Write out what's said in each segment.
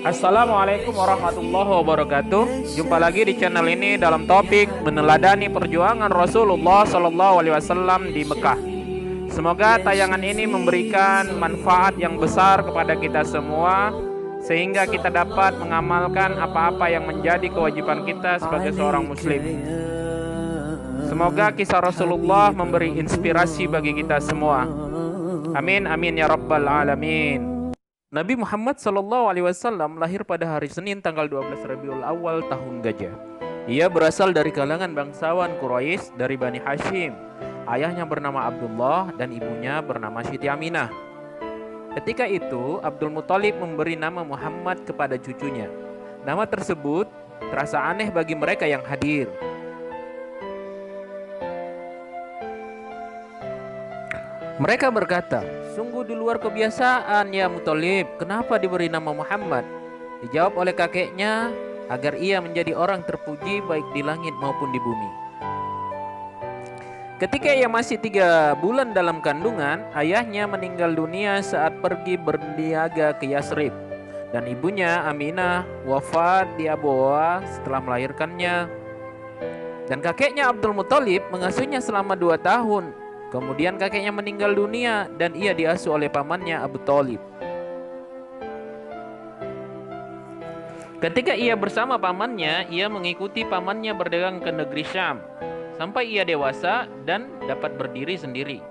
Assalamualaikum warahmatullahi wabarakatuh. Jumpa lagi di channel ini dalam topik meneladani perjuangan Rasulullah Shallallahu Alaihi Wasallam di Mekah. Semoga tayangan ini memberikan manfaat yang besar kepada kita semua, sehingga kita dapat mengamalkan apa-apa yang menjadi kewajiban kita sebagai seorang Muslim. Semoga kisah Rasulullah memberi inspirasi bagi kita semua. Amin amin ya rabbal alamin. Nabi Muhammad Shallallahu Alaihi Wasallam lahir pada hari Senin tanggal 12 Rabiul Awal tahun Gajah. Ia berasal dari kalangan bangsawan Quraisy dari Bani Hashim. Ayahnya bernama Abdullah dan ibunya bernama Siti Aminah. Ketika itu, Abdul Muthalib memberi nama Muhammad kepada cucunya. Nama tersebut terasa aneh bagi mereka yang hadir. Mereka berkata, "Sungguh di luar kebiasaan ya Muthalib, kenapa diberi nama Muhammad?" Dijawab oleh kakeknya, agar ia menjadi orang terpuji baik di langit maupun di bumi. Ketika ia masih 3 bulan dalam kandungan, ayahnya meninggal dunia saat pergi berniaga ke Yasrib. Dan ibunya Aminah wafat di Abwa setelah melahirkannya. Dan kakeknya Abdul Muthalib mengasuhnya selama 2 tahun. Kemudian kakeknya meninggal dunia dan ia diasuh oleh pamannya Abu Thalib. Ketika ia bersama pamannya, ia mengikuti pamannya berdagang ke negeri Syam sampai ia dewasa dan dapat berdiri sendiri.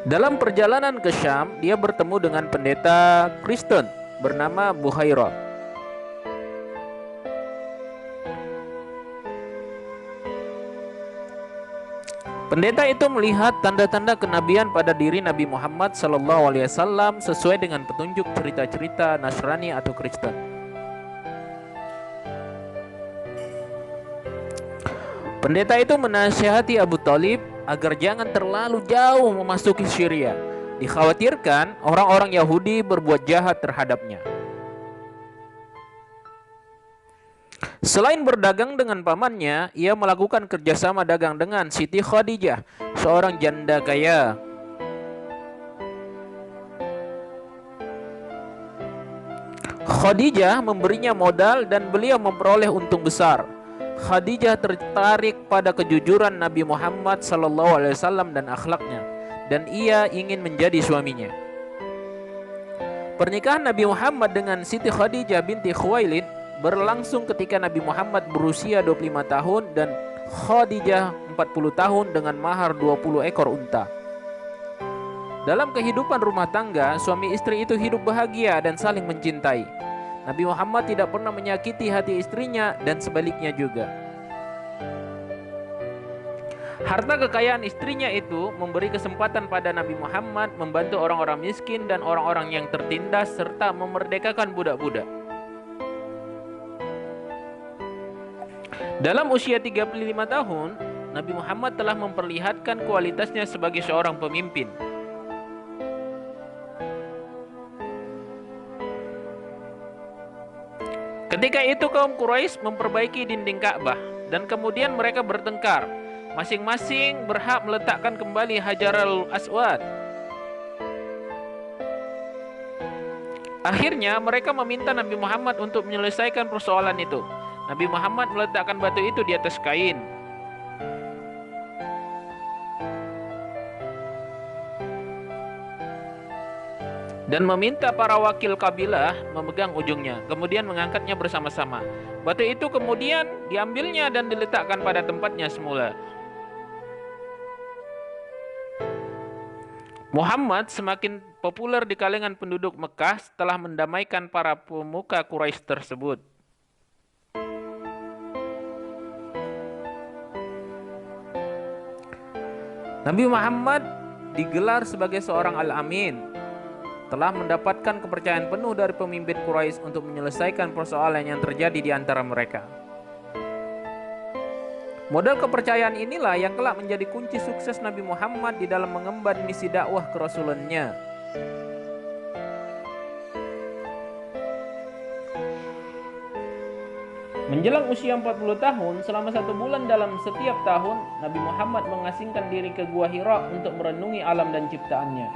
Dalam perjalanan ke Syam, dia bertemu dengan pendeta Kristen bernama Buhairah. Pendeta itu melihat tanda-tanda kenabian pada diri Nabi Muhammad SAW sesuai dengan petunjuk cerita-cerita Nasrani atau Kristen. Pendeta itu menasihati Abu Thalib agar jangan terlalu jauh memasuki Syria. Dikhawatirkan orang-orang Yahudi berbuat jahat terhadapnya. Selain berdagang dengan pamannya, ia melakukan kerjasama dagang dengan Siti Khadijah, seorang janda kaya. Khadijah memberinya modal dan beliau memperoleh untung besar. Khadijah tertarik pada kejujuran Nabi Muhammad SAW dan akhlaknya, dan ia ingin menjadi suaminya. Pernikahan Nabi Muhammad dengan Siti Khadijah binti Khuwailid berlangsung ketika Nabi Muhammad berusia 25 tahun dan Khadijah 40 tahun dengan mahar 20 ekor unta. Dalam kehidupan rumah tangga, suami istri itu hidup bahagia dan saling mencintai. Nabi Muhammad tidak pernah menyakiti hati istrinya dan sebaliknya juga. Harta kekayaan istrinya itu memberi kesempatan pada Nabi Muhammad membantu orang-orang miskin dan orang-orang yang tertindas serta memerdekakan budak-budak. Dalam usia 35 tahun, Nabi Muhammad telah memperlihatkan kualitasnya sebagai seorang pemimpin. Ketika itu kaum Quraisy memperbaiki dinding Ka'bah dan kemudian mereka bertengkar. Masing-masing berhak meletakkan kembali Hajarul Aswad. Akhirnya mereka meminta Nabi Muhammad untuk menyelesaikan persoalan itu. Nabi Muhammad meletakkan batu itu di atas kain. Dan meminta para wakil kabilah memegang ujungnya, kemudian mengangkatnya bersama-sama. Batu itu kemudian diambilnya dan diletakkan pada tempatnya semula. Muhammad semakin populer di kalangan penduduk Mekah setelah mendamaikan para pemuka Quraisy tersebut. Nabi Muhammad digelar sebagai seorang Al-Amin, telah mendapatkan kepercayaan penuh dari pemimpin Quraisy untuk menyelesaikan persoalan yang terjadi di antara mereka. Modal kepercayaan inilah yang kelak menjadi kunci sukses Nabi Muhammad di dalam mengemban misi dakwah kerasulannya. Menjelang usia 40 tahun, selama 1 bulan dalam setiap tahun, Nabi Muhammad mengasingkan diri ke Gua Hira untuk merenungi alam dan ciptaannya.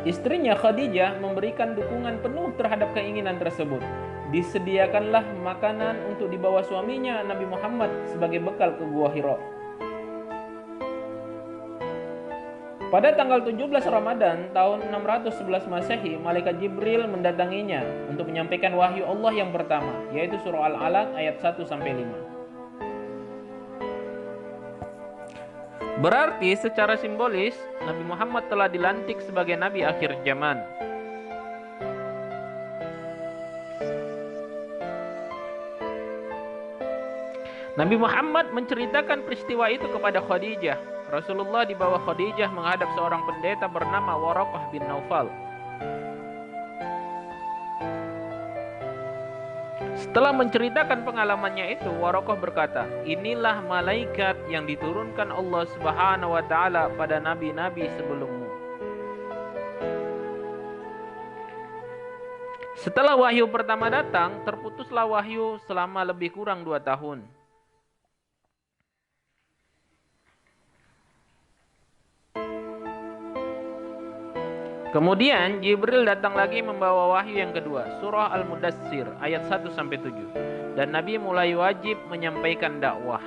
Istrinya Khadijah memberikan dukungan penuh terhadap keinginan tersebut. Disediakanlah makanan untuk dibawa suaminya Nabi Muhammad sebagai bekal ke Gua Hira. Pada tanggal 17 Ramadan tahun 611 Masehi, Malaikat Jibril mendatanginya untuk menyampaikan wahyu Allah yang pertama, yaitu surah Al-Alaq ayat 1-5. Berarti secara simbolis Nabi Muhammad telah dilantik sebagai nabi akhir zaman. Nabi Muhammad menceritakan peristiwa itu kepada Khadijah. Rasulullah di bawah Khadijah menghadap seorang pendeta bernama Waraqah bin Naufal. Setelah menceritakan pengalamannya itu, Waraqah berkata, "Inilah malaikat yang diturunkan Allah Subhanahu wa taala pada nabi-nabi sebelummu." Setelah wahyu pertama datang, terputuslah wahyu selama lebih kurang 2 tahun. Kemudian Jibril datang lagi membawa wahyu yang kedua, surah Al-Mudassir ayat 1-7. Dan Nabi mulai wajib menyampaikan dakwah.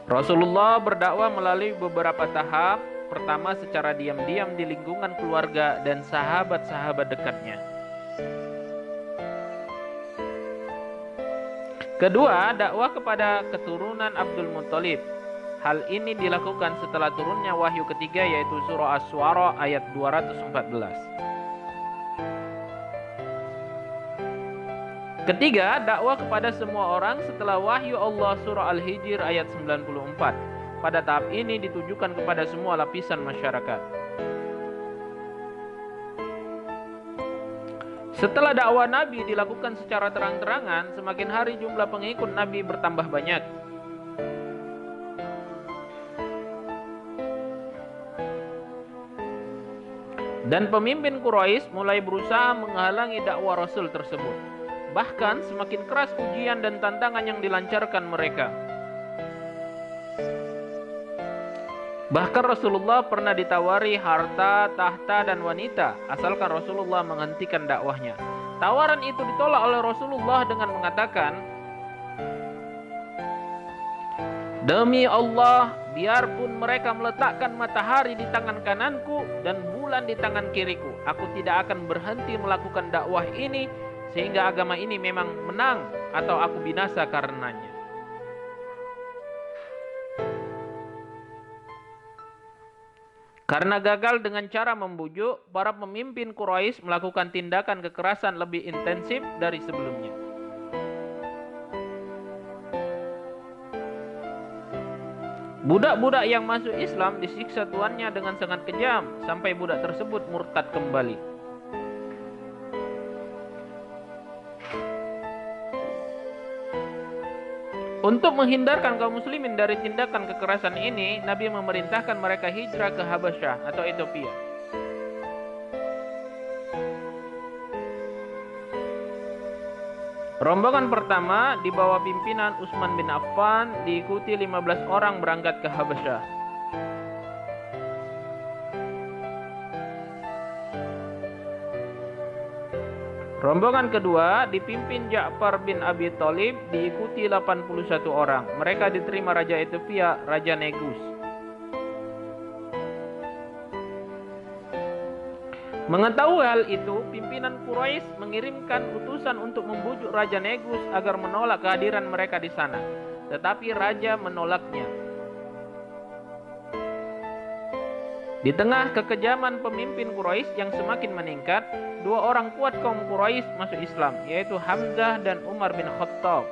Rasulullah berdakwah melalui beberapa tahap. Pertama secara diam-diam di lingkungan keluarga dan sahabat-sahabat dekatnya. Kedua, dakwah kepada keturunan Abdul Muthalib. Hal ini dilakukan setelah turunnya wahyu ketiga, yaitu surah Asy-Syu'ara ayat 214. Ketiga, dakwah kepada semua orang setelah wahyu Allah surah Al-Hijr ayat 94. Pada tahap ini ditujukan kepada semua lapisan masyarakat. Setelah dakwah Nabi dilakukan secara terang-terangan, semakin hari jumlah pengikut Nabi bertambah banyak. Dan pemimpin Quraisy mulai berusaha menghalangi dakwah Rasul tersebut. Bahkan semakin keras ujian dan tantangan yang dilancarkan mereka. Bahkan Rasulullah pernah ditawari harta, tahta, dan wanita, asalkan Rasulullah menghentikan dakwahnya. Tawaran itu ditolak oleh Rasulullah dengan mengatakan, "Demi Allah, biarpun mereka meletakkan matahari di tangan kananku dan bulan di tangan kiriku, aku tidak akan berhenti melakukan dakwah ini sehingga agama ini memang menang atau aku binasa karenanya." Karena gagal dengan cara membujuk, para pemimpin Quraisy melakukan tindakan kekerasan lebih intensif dari sebelumnya. Budak-budak yang masuk Islam disiksa tuannya dengan sangat kejam sampai budak tersebut murtad kembali. Untuk menghindarkan kaum muslimin dari tindakan kekerasan ini, Nabi memerintahkan mereka hijrah ke Habasyah atau Ethiopia. Rombongan pertama di bawah pimpinan Utsman bin Affan diikuti 15 orang berangkat ke Habasyah. Rombongan kedua dipimpin Ja'far bin Abi Thalib diikuti 81 orang. Mereka diterima Raja Ethiopia, Raja Negus. Mengetahui hal itu, pimpinan Quraisy mengirimkan utusan untuk membujuk Raja Negus agar menolak kehadiran mereka di sana. Tetapi Raja menolaknya. Di tengah kekejaman pemimpin Quraisy yang semakin meningkat, 2 orang kuat kaum Quraisy masuk Islam, yaitu Hamzah dan Umar bin Khattab.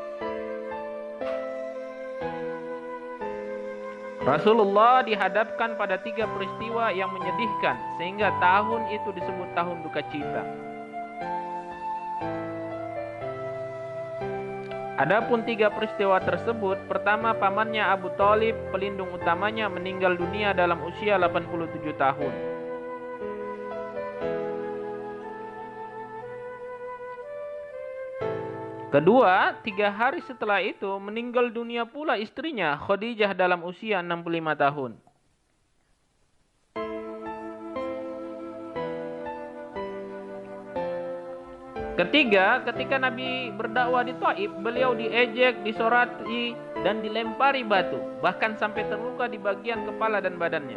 Rasulullah dihadapkan pada 3 peristiwa yang menyedihkan, sehingga tahun itu disebut tahun duka cita. Adapun 3 peristiwa tersebut, pertama pamannya Abu Thalib, pelindung utamanya, meninggal dunia dalam usia 87 tahun. Kedua, 3 hari setelah itu meninggal dunia pula istrinya Khadijah dalam usia 65 tahun. Ketiga, ketika Nabi berdakwah di Taif, beliau diejek, disorati, dan dilempari batu, bahkan sampai terluka di bagian kepala dan badannya.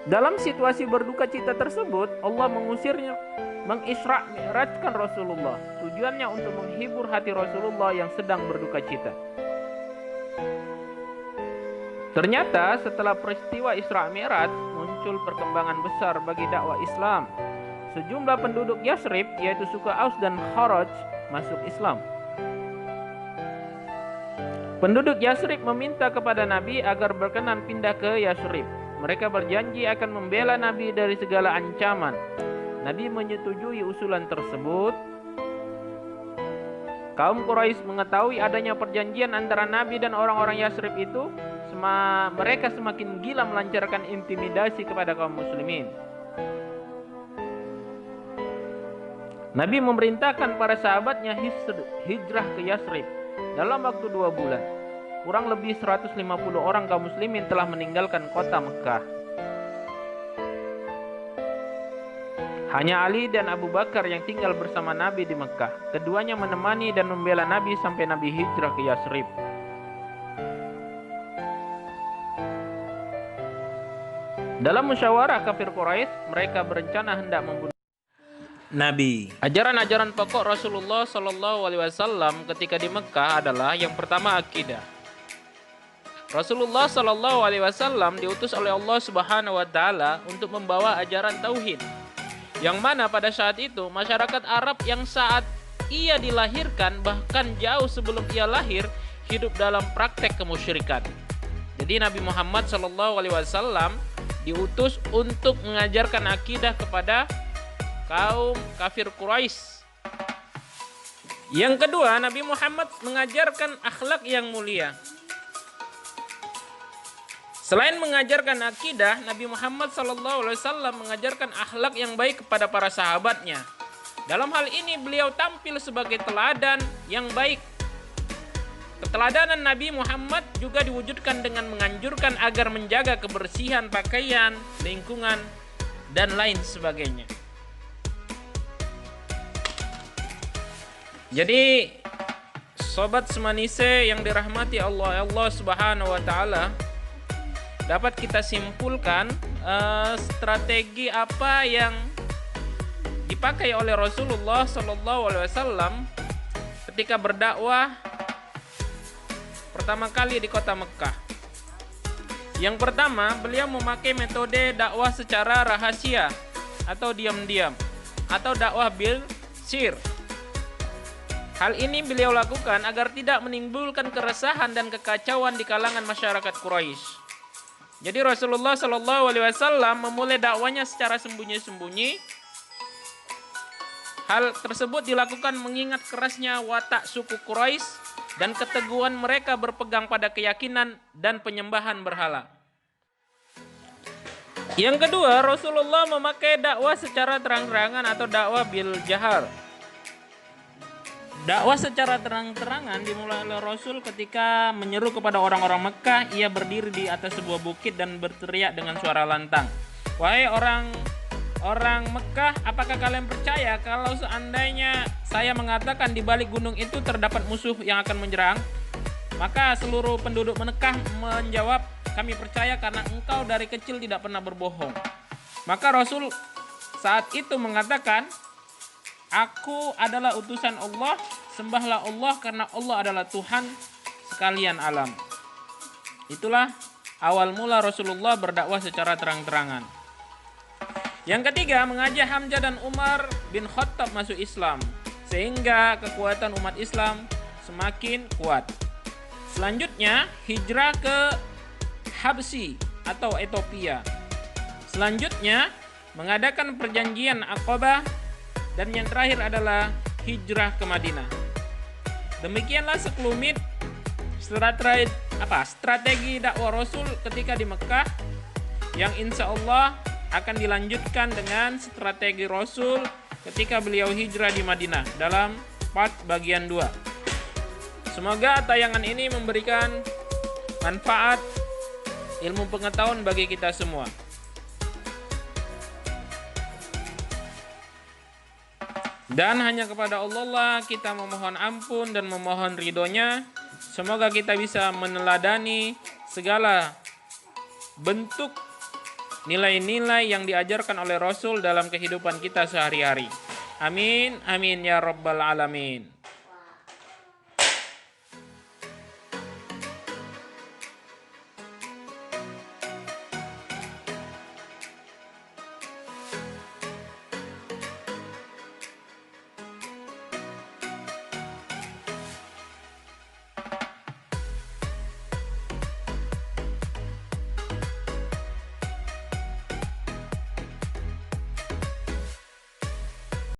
Dalam situasi berduka cita tersebut, Allah mengusirnya, mengisra mi'rajkan Rasulullah. Tujuannya untuk menghibur hati Rasulullah yang sedang berduka cita. Ternyata setelah peristiwa Isra Mi'raj, muncul perkembangan besar bagi dakwah Islam. Sejumlah penduduk Yasrib, yaitu suku Aus dan Kharaj, masuk Islam. Penduduk Yasrib meminta kepada Nabi agar berkenan pindah ke Yasrib. Mereka berjanji akan membela Nabi dari segala ancaman. Nabi menyetujui usulan tersebut. Kaum Quraisy mengetahui adanya perjanjian antara Nabi dan orang-orang Yasrib itu, mereka semakin gila melancarkan intimidasi kepada kaum muslimin. Nabi memerintahkan para sahabatnya hijrah ke Yasrib dalam waktu 2 bulan. Kurang lebih 150 orang kaum muslimin telah meninggalkan kota Mekah. Hanya Ali dan Abu Bakar yang tinggal bersama Nabi di Mekah. Keduanya menemani dan membela Nabi sampai Nabi hijrah ke Yasrib. Dalam musyawarah kafir Quraisy, mereka berencana hendak membunuh Nabi. Ajaran-ajaran pokok Rasulullah Shallallahu Alaihi Wasallam ketika di Mekah adalah yang pertama akidah. Rasulullah Shallallahu Alaihi Wasallam diutus oleh Allah Subhanahu Wa Taala untuk membawa ajaran tauhid, yang mana pada saat itu masyarakat Arab yang saat ia dilahirkan bahkan jauh sebelum ia lahir hidup dalam praktek kemusyrikan. Jadi Nabi Muhammad Shallallahu Alaihi Wasallam diutus untuk mengajarkan akidah kepada kaum kafir Quraisy. Yang kedua, Nabi Muhammad mengajarkan akhlak yang mulia. Selain mengajarkan akidah, Nabi Muhammad SAW mengajarkan akhlak yang baik kepada para sahabatnya. Dalam hal ini beliau tampil sebagai teladan yang baik. Keteladanan Nabi Muhammad juga diwujudkan dengan menganjurkan agar menjaga kebersihan pakaian, lingkungan, dan lain sebagainya. Jadi, sobat semanise yang dirahmati Allah Subhanahu wa Ta'ala, dapat kita simpulkan strategi apa yang dipakai oleh Rasulullah Sallallahu Alaihi Wasallam ketika berdakwah pertama kali di kota Mekah. Yang pertama, beliau memakai metode dakwah secara rahasia atau diam-diam atau dakwah bil sir. Hal ini beliau lakukan agar tidak menimbulkan keresahan dan kekacauan di kalangan masyarakat Quraisy. Jadi Rasulullah Shallallahu Alaihi Wasallam memulai dakwanya secara sembunyi-sembunyi. Hal tersebut dilakukan mengingat kerasnya watak suku Quraisy dan keteguhan mereka berpegang pada keyakinan dan penyembahan berhala. Yang kedua, Rasulullah memakai dakwah secara terang-terangan atau dakwah bil jahar. Dakwah secara terang-terangan dimulai oleh Rasul ketika menyeru kepada orang-orang Mekah. Ia berdiri di atas sebuah bukit dan berteriak dengan suara lantang, "Wahai orang Mekah, apakah kalian percaya kalau seandainya saya mengatakan di balik gunung itu terdapat musuh yang akan menyerang?" Maka seluruh penduduk Mekah menjawab, "Kami percaya karena engkau dari kecil tidak pernah berbohong." Maka Rasul saat itu mengatakan, "Aku adalah utusan Allah, sembahlah Allah karena Allah adalah Tuhan sekalian alam." Itulah awal mula Rasulullah berdakwah secara terang-terangan. Yang ketiga, mengajak Hamzah dan Umar bin Khattab masuk Islam, sehingga kekuatan umat Islam semakin kuat. Selanjutnya, hijrah ke Habsyi atau Ethiopia. Selanjutnya, mengadakan perjanjian Aqabah. Dan yang terakhir adalah hijrah ke Madinah. Demikianlah sekelumit strategi dakwah Rasul ketika di Mekah, yang insya Allah akan dilanjutkan dengan strategi Rasul ketika beliau hijrah di Madinah dalam part bagian 2. Semoga tayangan ini memberikan manfaat ilmu pengetahuan bagi kita semua. Dan hanya kepada Allah lah kita memohon ampun dan memohon ridhonya. Semoga kita bisa meneladani segala bentuk nilai-nilai yang diajarkan oleh Rasul dalam kehidupan kita sehari-hari. Amin, amin ya rabbal alamin.